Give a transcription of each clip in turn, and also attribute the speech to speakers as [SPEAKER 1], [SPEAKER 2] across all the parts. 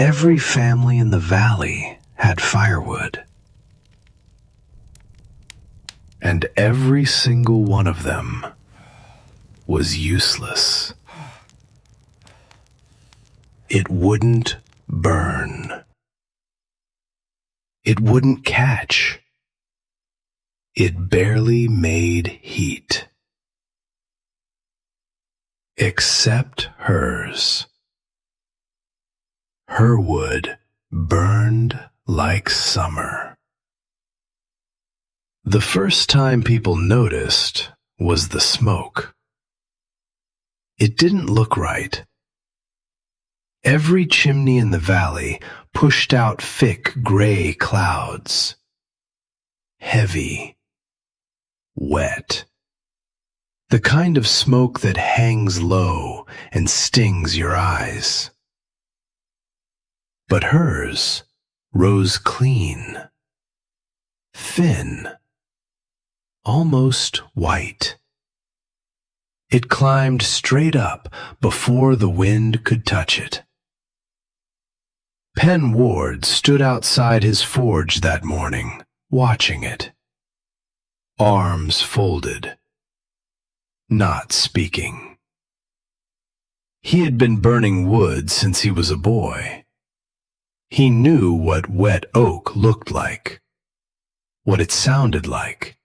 [SPEAKER 1] Every family in the valley had firewood, and every single one of them was useless. It wouldn't burn. It wouldn't catch. It barely made heat. Except hers. Her wood burned like summer. The first time people noticed was the smoke. It didn't look right. Every chimney in the valley pushed out thick gray clouds. Heavy, wet. The kind of smoke that hangs low and stings your eyes. But hers rose clean, thin, almost white. It climbed straight up before the wind could touch it. Pen Ward stood outside his forge that morning, watching it. Arms folded, not speaking. He had been burning wood since he was a boy. He knew what wet oak looked like, what it sounded like,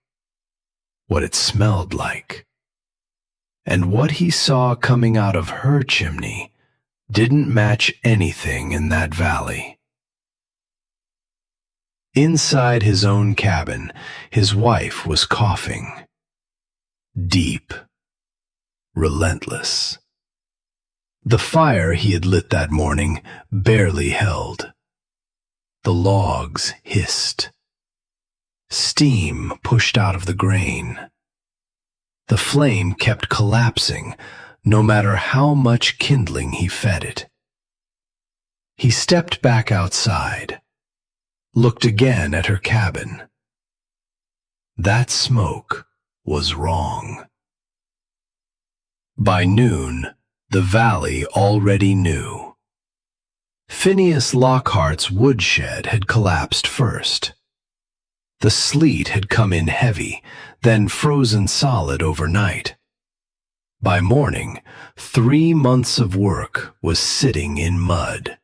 [SPEAKER 1] what it smelled like. And what he saw coming out of her chimney didn't match anything in that valley. Inside his own cabin, his wife was coughing. Deep, relentless. The fire he had lit that morning barely held. The logs hissed. Steam pushed out of the grain. The flame kept collapsing, no matter how much kindling he fed it. He stepped back outside, looked again at her cabin. That smoke was wrong. By noon, the valley already knew. Phineas Lockhart's woodshed had collapsed first. The sleet had come in heavy, then frozen solid overnight. By morning, 3 months of work was sitting in mud.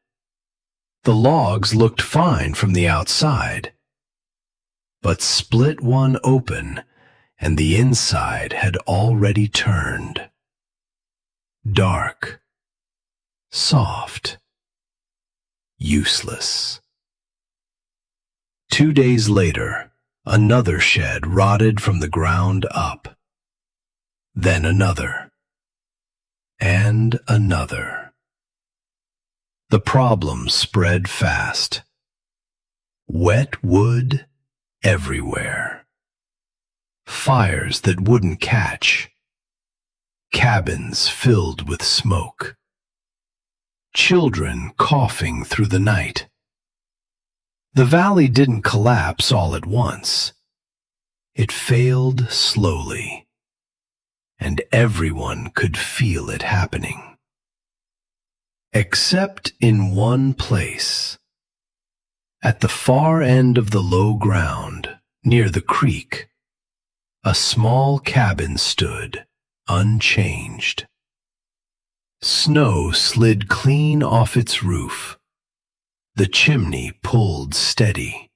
[SPEAKER 1] The logs looked fine from the outside, but split one open, and the inside had already turned. Dark, soft, useless. 2 days later, another shed rotted from the ground up. Then another. And another. The problem spread fast. Wet wood everywhere. Fires that wouldn't catch. Cabins filled with smoke. Children coughing through the night. The valley didn't collapse all at once. It failed slowly, and everyone could feel it happening. Except in one place. At the far end of the low ground, near the creek, a small cabin stood, unchanged. Snow slid clean off its roof. The chimney pulled steady.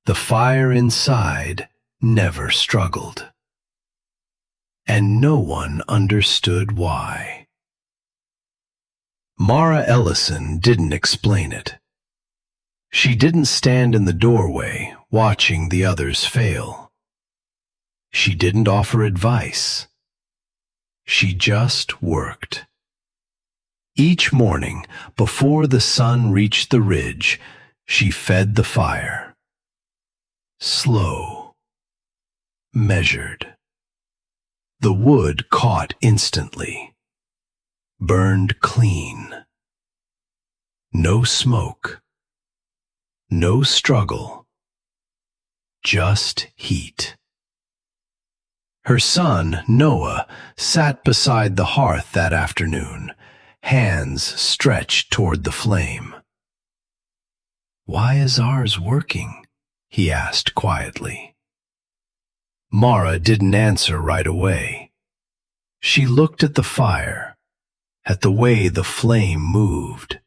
[SPEAKER 1] The fire inside never struggled. And no one understood why. Mara Ellison didn't explain it. She didn't stand in the doorway watching the others fail. She didn't offer advice. She just worked. Each morning, before the sun reached the ridge, she fed the fire. Slow, measured. The wood caught instantly, burned clean. No smoke, no struggle, just heat. Her son, Noah, sat beside the hearth that afternoon, hands stretched toward the flame. "Why is ours working?" he asked quietly. Mara didn't answer right away. She looked at the fire, at the way the flame moved,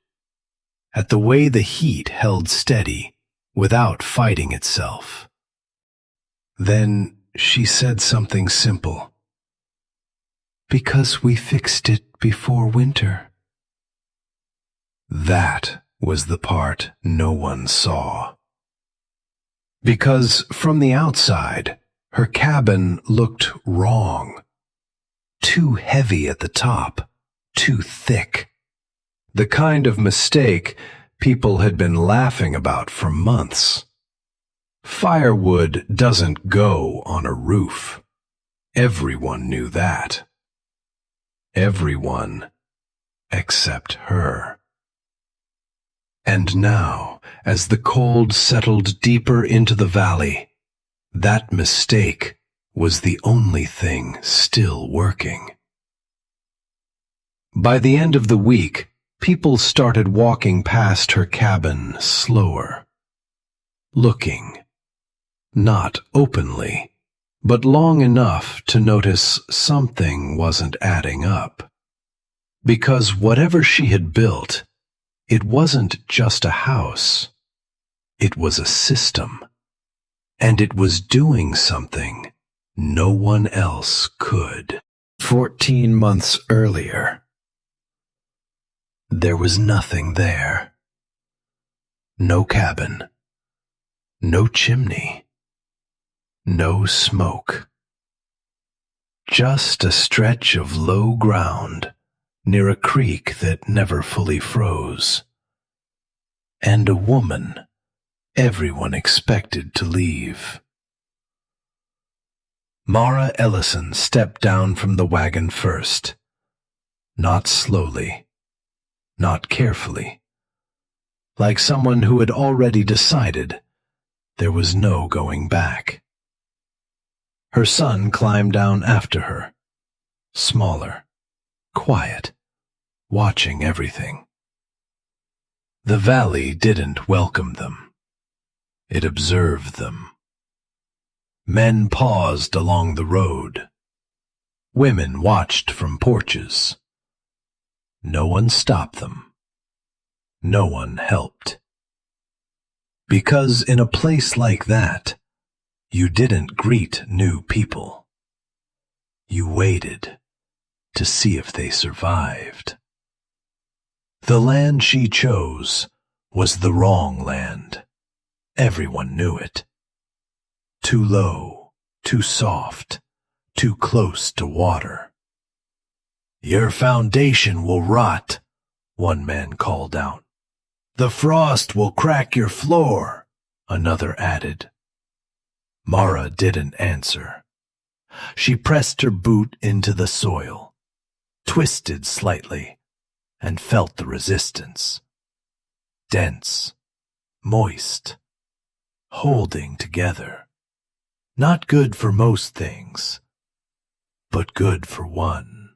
[SPEAKER 1] at the way the heat held steady without fighting itself. Then she said something simple. "Because we fixed it before winter." That was the part no one saw. Because from the outside, her cabin looked wrong. Too heavy at the top, too thick. The kind of mistake people had been laughing about for months. Firewood doesn't go on a roof. Everyone knew that. Everyone except her. And now, as the cold settled deeper into the valley, that mistake was the only thing still working. By the end of the week, people started walking past her cabin slower, looking, not openly, but long enough to notice something wasn't adding up. Because whatever she had built, it wasn't just a house. It was a system. And it was doing something no one else could. 14 months earlier, there was nothing there. No cabin. No chimney. No smoke. Just a stretch of low ground near a creek that never fully froze. And a woman everyone expected to leave. Mara Ellison stepped down from the wagon first. Not slowly. Not carefully. Like someone who had already decided there was no going back. Her son climbed down after her, smaller, quiet, watching everything. The valley didn't welcome them. It observed them. Men paused along the road. Women watched from porches. No one stopped them. No one helped. Because in a place like that, you didn't greet new people. You waited to see if they survived. The land she chose was the wrong land. Everyone knew it. Too low, too soft, too close to water. "Your foundation will rot," one man called out. "The frost will crack your floor," another added. Mara didn't answer. She pressed her boot into the soil, twisted slightly, and felt the resistance. Dense, moist, holding together. Not good for most things, but good for one.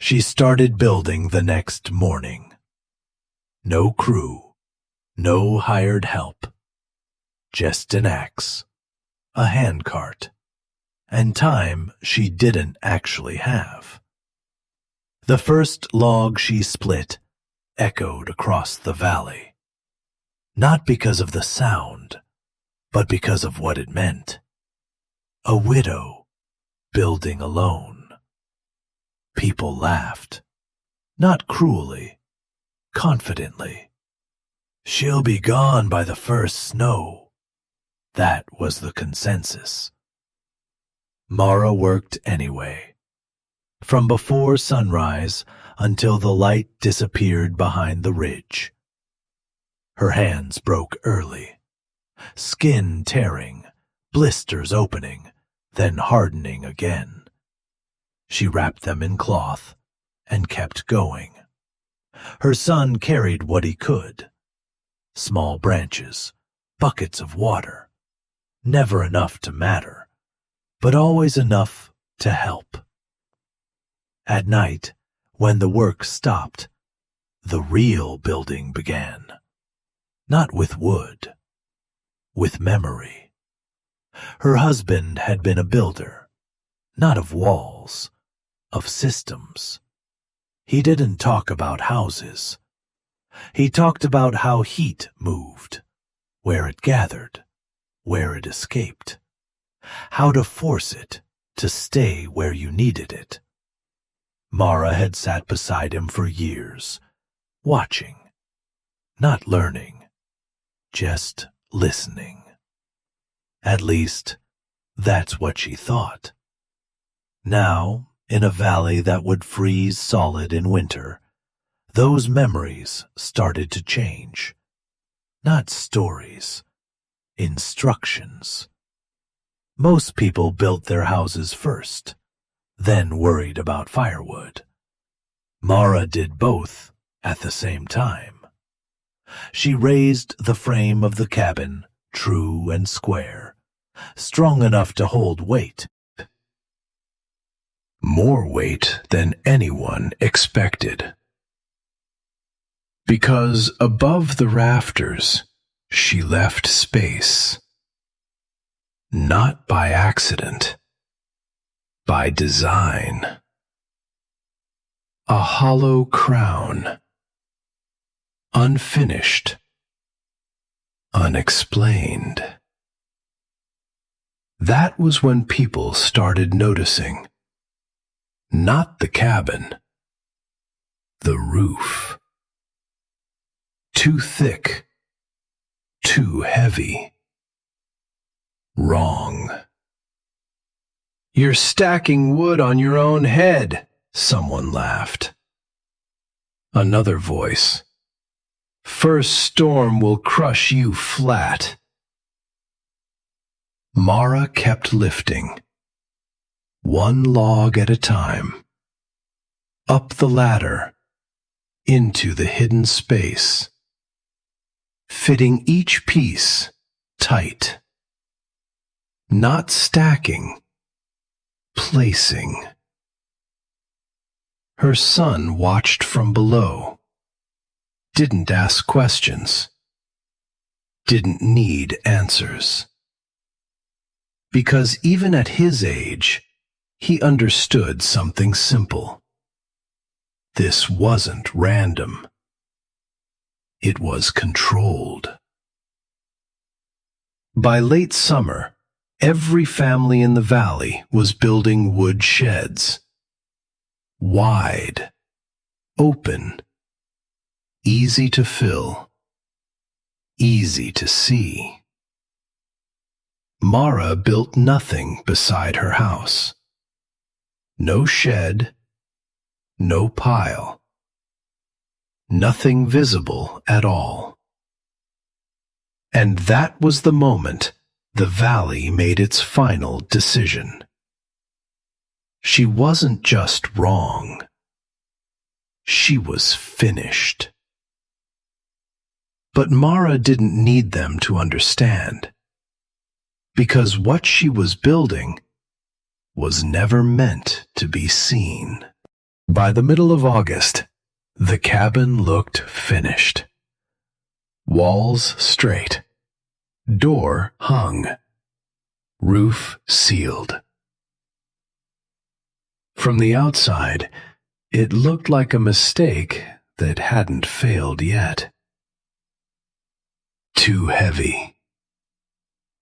[SPEAKER 1] She started building the next morning. No crew, no hired help. Just an axe, a handcart, and time she didn't actually have. The first log she split echoed across the valley. Not because of the sound, but because of what it meant. A widow building alone. People laughed, not cruelly, confidently. "She'll be gone by the first snow." That was the consensus. Mara worked anyway, from before sunrise until the light disappeared behind the ridge. Her hands broke early, skin tearing, blisters opening, then hardening again. She wrapped them in cloth and kept going. Her son carried what he could. Small branches, buckets of water. Never enough to matter, but always enough to help. At night, when the work stopped, the real building began.
[SPEAKER 2] Not with wood, with memory. Her husband had been a builder, not of walls, of systems. He didn't talk about houses. He talked about how heat moved, where it gathered, where it escaped, how to force it to stay where you needed it. Mara had sat beside him for years, watching, not learning, just listening. At least, that's what she thought. Now, in a valley that would freeze solid in winter, those memories started to change. Not stories, instructions. Most people built their houses first, then worried about firewood. Mara did both at the same time. She raised the frame of the cabin true and square, strong enough to hold weight.
[SPEAKER 1] More weight than anyone expected. Because above the rafters, she left space. Not by accident, by design. A hollow crown. Unfinished. Unexplained. That was when people started noticing. Not the cabin. The roof. Too thick. Too heavy. Wrong. You're stacking wood on your own head, someone laughed. Another voice. First storm will crush you flat. Mara kept lifting, one log at a time, up the ladder, into the hidden space, fitting each piece tight. Not stacking, placing. Her son watched from below, didn't ask questions, didn't need answers. Because even at his age, he understood something simple. This wasn't random. It was controlled. By late summer, every family in the valley was building wood sheds. Wide, open, easy to fill, easy to see. Mara built nothing beside her house. No shed, no pile. Nothing visible at all. And that was the moment the valley made its final decision. She wasn't just wrong. She was finished. But Mara didn't need them to understand, because what she was building was never meant to be seen. By the middle of August, the cabin looked finished. Walls straight, door hung, roof sealed. From the outside, it looked like a mistake that hadn't failed yet. Too heavy.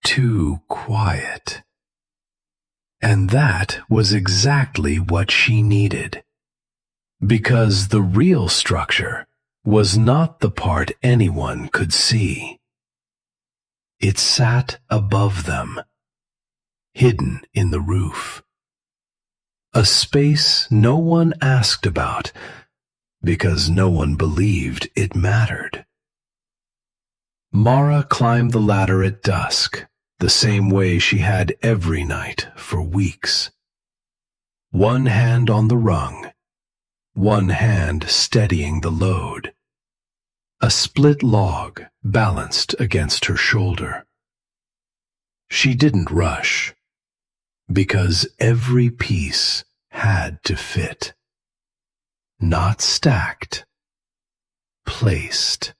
[SPEAKER 1] Too quiet. And that was exactly what she needed. Because the real structure was not the part anyone could see. It sat above them, hidden in the roof. A space no one asked about, because no one believed it mattered. Mara climbed the ladder at dusk, the same way she had every night for weeks. One hand on the rung, one hand steadying the load. A split log balanced against her shoulder. She didn't rush, because every piece had to fit. Not stacked, placed.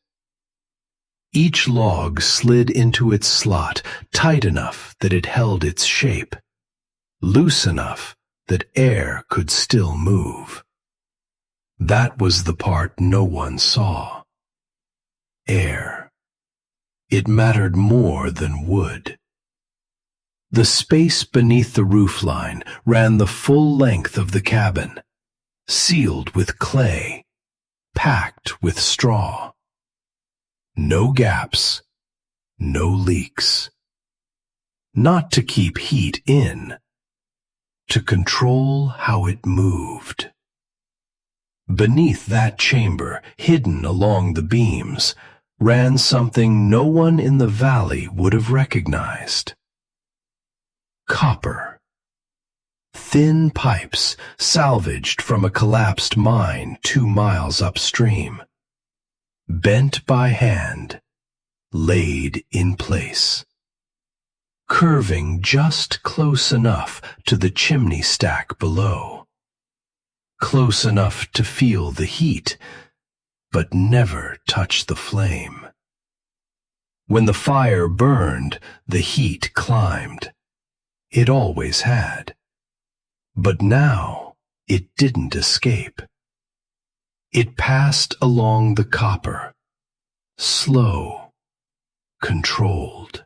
[SPEAKER 1] Each log slid into its slot, tight enough that it held its shape, loose enough that air could still move. That was the part no one saw. Air. It mattered more than wood. The space beneath the roofline ran the full length of the cabin, sealed with clay, packed with straw. No gaps, no leaks. Not to keep heat in, to control how it moved. Beneath that chamber, hidden along the beams, ran something no one in the valley would have recognized. Copper. Thin pipes salvaged from a collapsed mine 2 miles upstream. Bent by hand, laid in place. Curving just close enough to the chimney stack below. Close enough to feel the heat, but never touch the flame. When the fire burned, the heat climbed. It always had. But now it didn't escape. It passed along the copper, slow, controlled,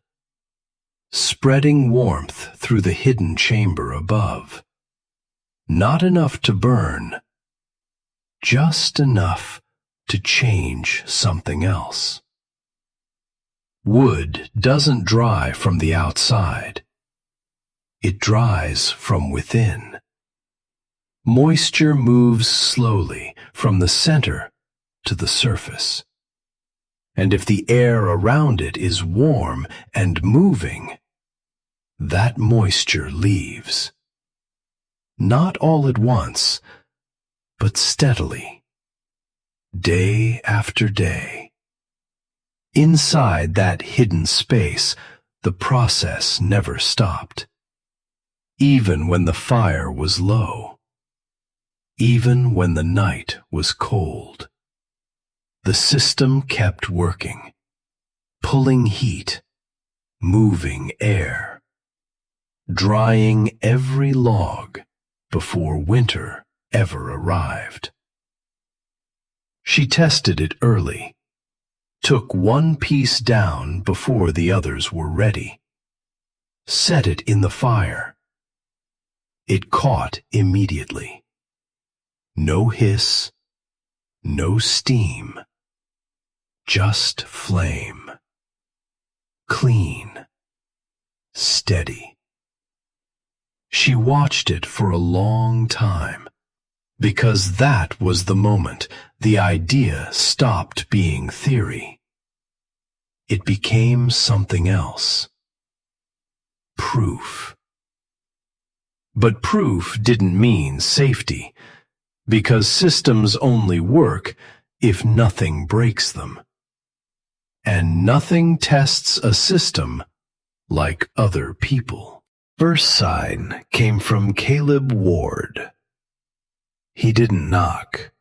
[SPEAKER 1] spreading warmth through the hidden chamber above. Not enough to burn, just enough to change something else. Wood doesn't dry from the outside. It dries from within. Moisture moves slowly from the center to the surface. And if the air around it is warm and moving, that moisture leaves. Not all at once, but steadily, day after day. Inside that hidden space, the process never stopped. Even when the fire was low, even when the night was cold, the system kept working, pulling heat, moving air, drying every log before winter ever arrived. She tested it early, took one piece down before the others were ready, set it in the fire. It caught immediately. No hiss, no steam, just flame. Clean, steady. She watched it for a long time, because that was the moment the idea stopped being theory. It became something else. Proof. But proof didn't mean safety, because systems only work if nothing breaks them. And nothing tests a system like other people. First sign came from Caleb Ward. He didn't knock.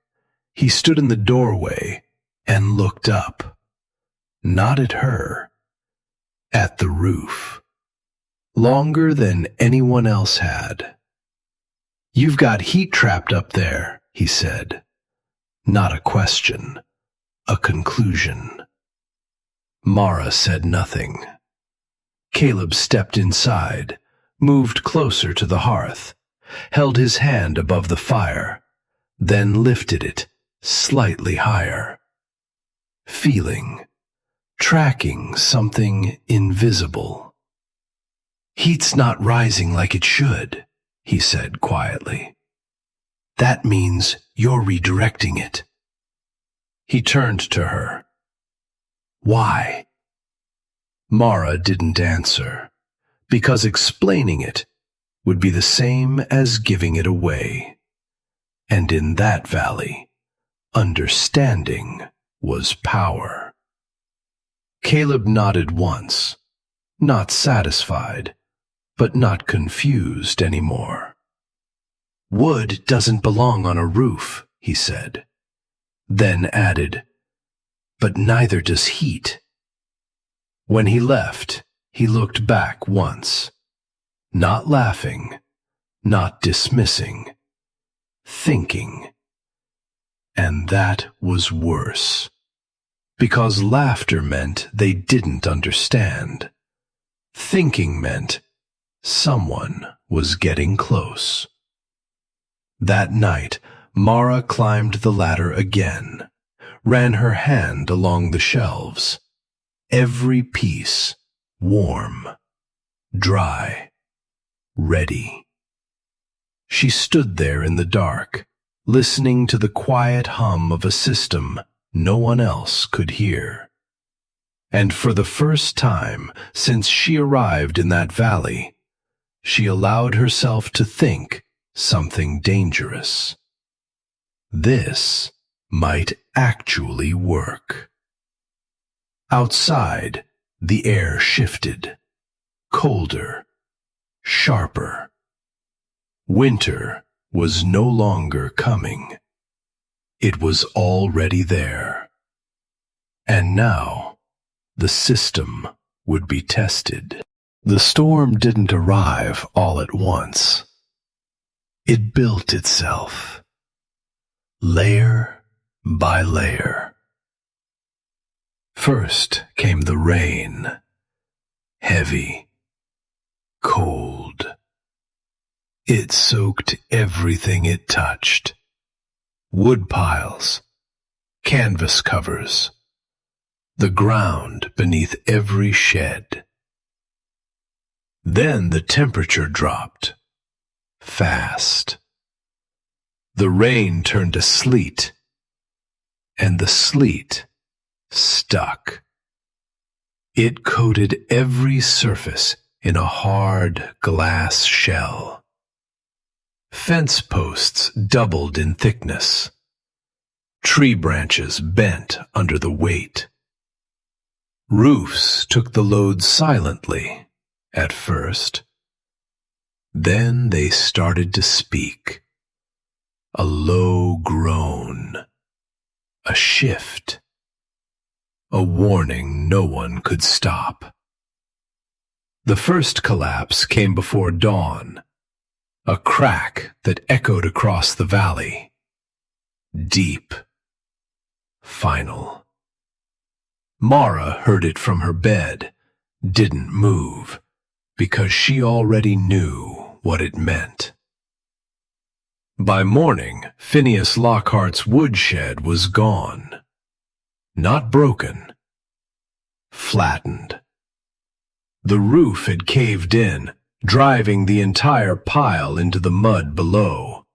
[SPEAKER 1] He stood in the doorway and looked up. Not at her, at the roof. Longer than anyone else had. "You've got heat trapped up there," he said. Not a question, a conclusion. Mara said nothing. Caleb stepped inside, moved closer to the hearth, held his hand above the fire, then lifted it slightly higher. Feeling, tracking something invisible. "Heat's not rising like it should," he said quietly. "That means you're redirecting it." He turned to her. "Why?" Mara didn't answer, because explaining it would be the same as giving it away. And in that valley, understanding was power. Caleb nodded once, not satisfied, but not confused anymore. "Wood doesn't belong on a roof," he said, then added, "but neither does heat. When he left, he looked back once, not laughing, not dismissing, thinking. And that was worse, because laughter meant they didn't understand. Thinking meant someone was getting close. That night, Mara climbed the ladder again, ran her hand along the shelves, every piece warm, dry, ready. She stood there in the dark, listening to the quiet hum of a system no one else could hear. And for the first time since she arrived in that valley, she allowed herself to think something dangerous. This might actually work. Outside, the air shifted, colder, sharper. Winter was no longer coming. It was already there. And now, the system would be tested. The storm didn't arrive all at once. It built itself, layer by layer. First came the rain, heavy, cold. It soaked everything it touched. Wood piles, canvas covers, the ground beneath every shed. Then the temperature dropped, fast. The rain turned to sleet, and the sleet stuck. It coated every surface in a hard glass shell. Fence posts doubled in thickness. Tree branches bent under the weight. Roofs took the load silently at first. Then they started to speak. A low groan. A shift. A warning no one could stop. The first collapse came before dawn. A crack that echoed across the valley. Deep. Final. Mara heard it from her bed, didn't move, because she already knew what it meant. By morning, Phineas Lockhart's woodshed was gone. Not broken. Flattened. The roof had caved in, driving the entire pile into the mud below.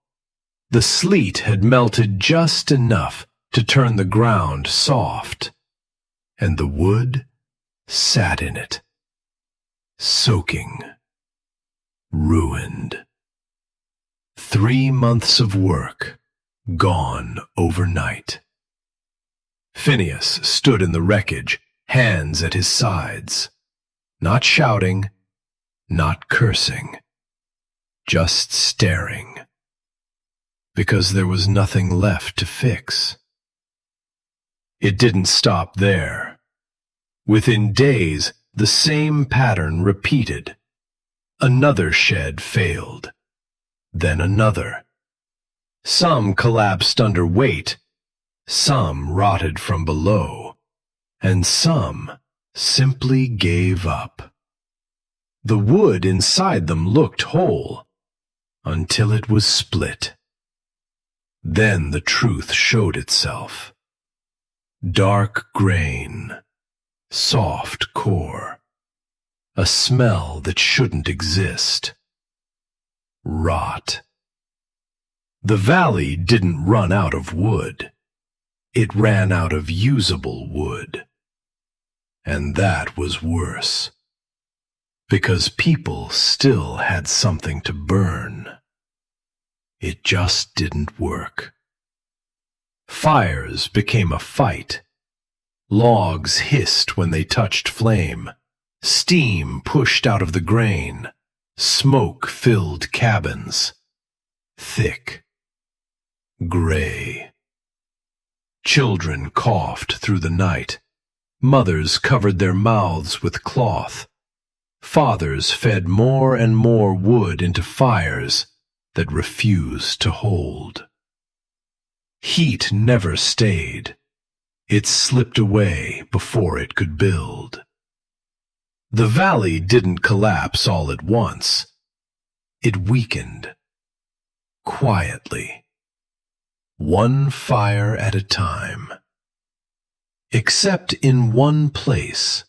[SPEAKER 1] The sleet had melted just enough to turn the ground soft, and the wood sat in it, soaking, ruined. 3 months of work gone overnight. Phineas stood in the wreckage, hands at his sides, not shouting, not cursing, just staring, because there was nothing left to fix. It didn't stop there. Within days, the same pattern repeated. Another shed failed, then another. Some collapsed under weight, some rotted from below, and some simply gave up. The wood inside them looked whole, until it was split. Then the truth showed itself. Dark grain, soft core, a smell that shouldn't exist. Rot. The valley didn't run out of wood. It ran out of usable wood. And that was worse, because people still had something to burn. It just didn't work. Fires became a fight. Logs hissed when they touched flame. Steam pushed out of the grain. Smoke filled cabins. Thick. Gray. Children coughed through the night. Mothers covered their mouths with cloth. Fathers fed more and more wood into fires that refused to hold. Heat never stayed. It slipped away before it could build. The valley didn't collapse all at once. It weakened, quietly, one fire at a time. Except in one place,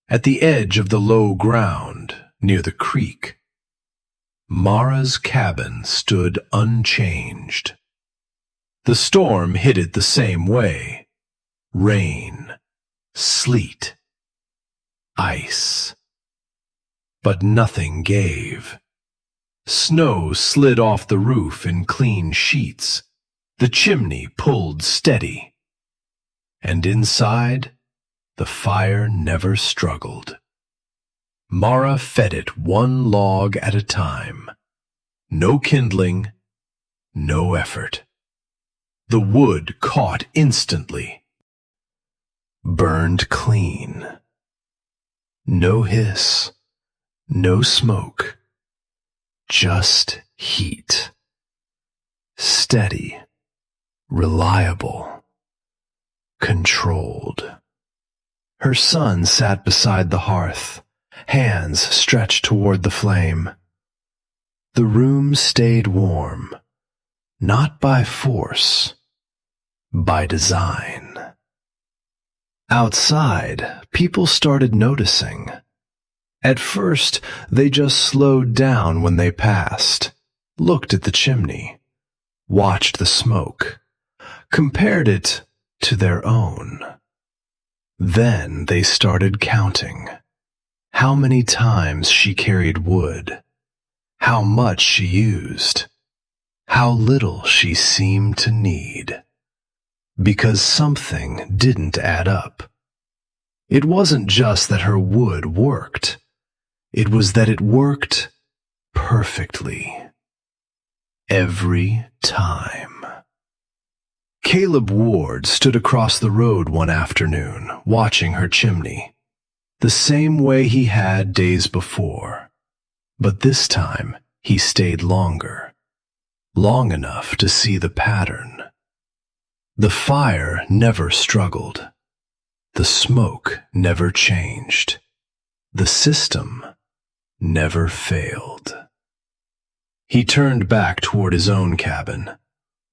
[SPEAKER 1] at the edge of the low ground near the creek, Mara's cabin stood unchanged. The storm hit it the same way. Rain, sleet, ice. But nothing gave. Snow slid off the roof in clean sheets. The chimney pulled steady. And inside, the fire never struggled. Mara fed it one log at a time. No kindling, no effort. The wood caught instantly. Burned clean. No hiss, no smoke. Just heat. Steady, reliable, controlled. Her son sat beside the hearth, hands stretched toward the flame. The room stayed warm, not by force, by design. Outside, people started noticing. At first, they just slowed down when they passed, looked at the chimney, watched the smoke, compared it to their own. Then they started counting. How many times she carried wood, how much she used, how little she seemed to need. Because something didn't add up. It wasn't just that her wood worked. It was that it worked perfectly. Every time. Caleb Ward stood across the road one afternoon, watching her chimney, the same way he had days before. But this time, he stayed longer, long enough to see the pattern. The fire never struggled. The smoke never changed. The system never failed. He turned back toward his own cabin,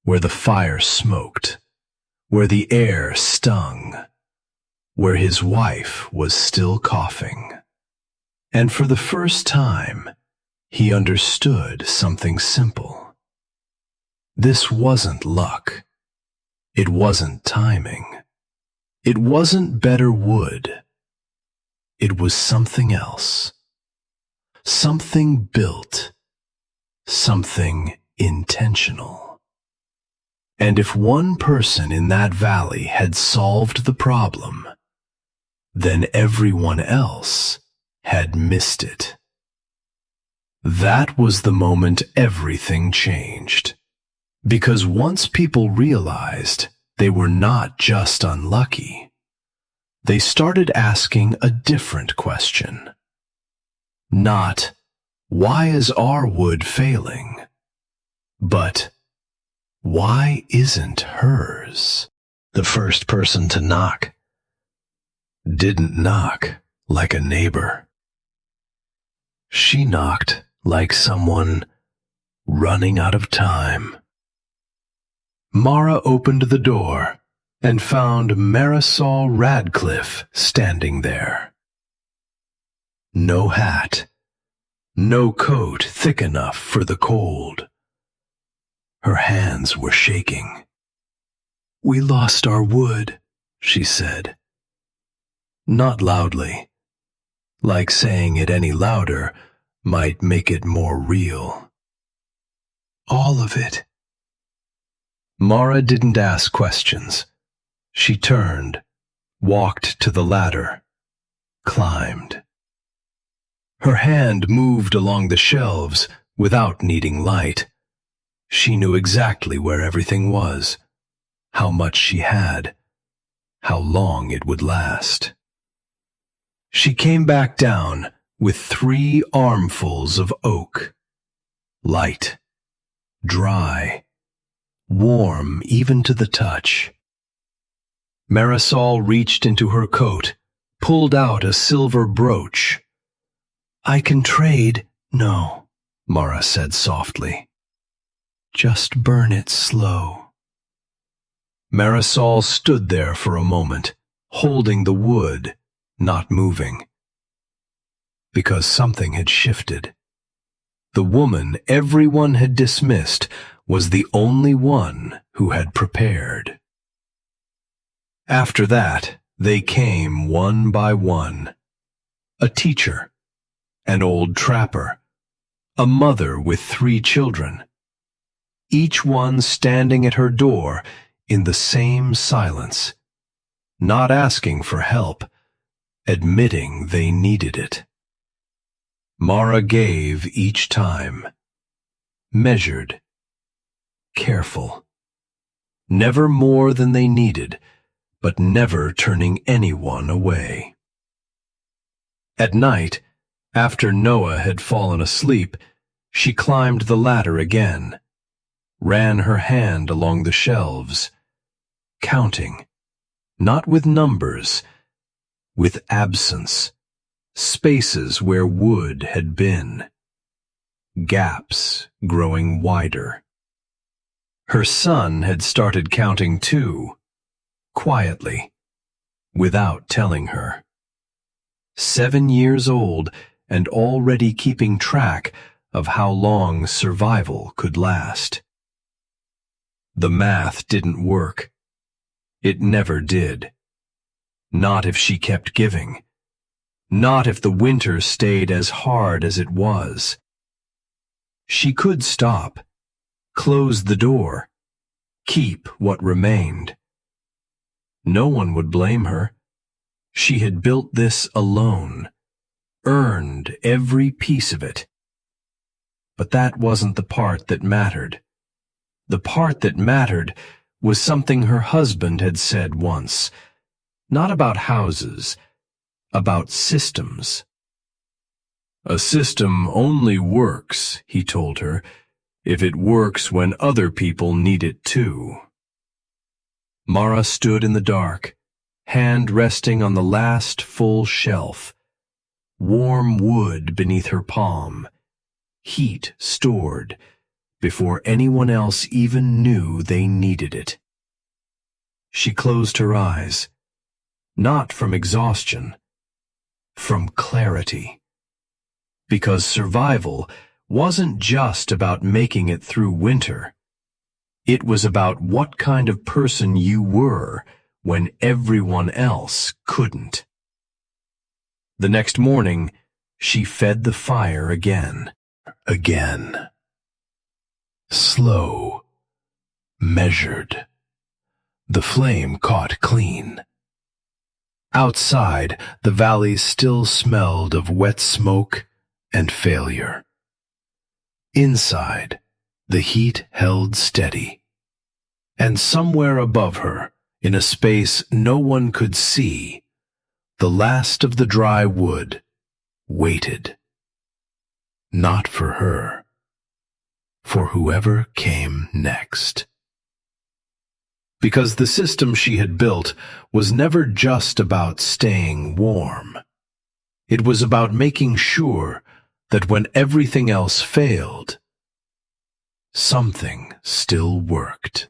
[SPEAKER 1] where the fire smoked, where the air stung, where his wife was still coughing. And for the first time, he understood something simple. This wasn't luck. It wasn't timing. It wasn't better wood. It was something else. Something built. Something intentional. And if one person in that valley had solved the problem, then everyone else had missed it. That was the moment everything changed. Because once people realized they were not just unlucky, they started asking a different question. Not, why is our wood failing? But, why isn't hers? The first person to knock didn't knock like a neighbor. She knocked like someone running out of time. Mara opened the door and found Marisol Radcliffe standing there. No hat, no coat thick enough for the cold. Her hands were shaking. "We lost our wood," she said. Not loudly, like saying it any louder might make it more real. "All of it." Mara didn't ask questions. She turned, walked to the ladder, climbed. Her hand moved along the shelves without needing light. She knew exactly where everything was, how much she had, how long it would last. She came back down with 3 armfuls of oak, light, dry, warm even to the touch. Marisol reached into her coat, pulled out a silver brooch. "I can trade." "No," Mara said softly. "Just burn it slow." Marisol stood there for a moment, holding the wood, not moving. Because something had shifted. The woman everyone had dismissed was the only one who had prepared. After that, they came one by one. A teacher, an old trapper, a mother with 3 children, each one standing at her door in the same silence, not asking for help, admitting they needed it. Mara gave each time, measured, careful, never more than they needed, but never turning anyone away. At night, after Noah had fallen asleep, she climbed the ladder again, ran her hand along the shelves, counting, not with numbers, with absence, spaces where wood had been, gaps growing wider. Her son had started counting too, quietly, without telling her. 7 years old and already keeping track of how long survival could last. The math didn't work. It never did. Not if she kept giving. Not if the winter stayed as hard as it was. She could stop, close the door, keep what remained. No one would blame her. She had built this alone, earned every piece of it. But that wasn't the part that mattered. The part that mattered was something her husband had said once, not about houses, about systems. "A system only works," he told her, "if it works when other people need it too." Mara stood in the dark, hand resting on the last full shelf, warm wood beneath her palm, heat stored before anyone else even knew they needed it. She closed her eyes, not from exhaustion, from clarity. Because survival wasn't just about making it through winter. It was about what kind of person you were when everyone else couldn't. The next morning, she fed the fire again. Slow, measured. The flame caught clean. Outside, the valley still smelled of wet smoke and failure. Inside, the heat held steady. And somewhere above her, in a space no one could see, the last of the dry wood waited. Not for her, for whoever came next. Because the system she had built was never just about staying warm. It was about making sure that when everything else failed, something still worked.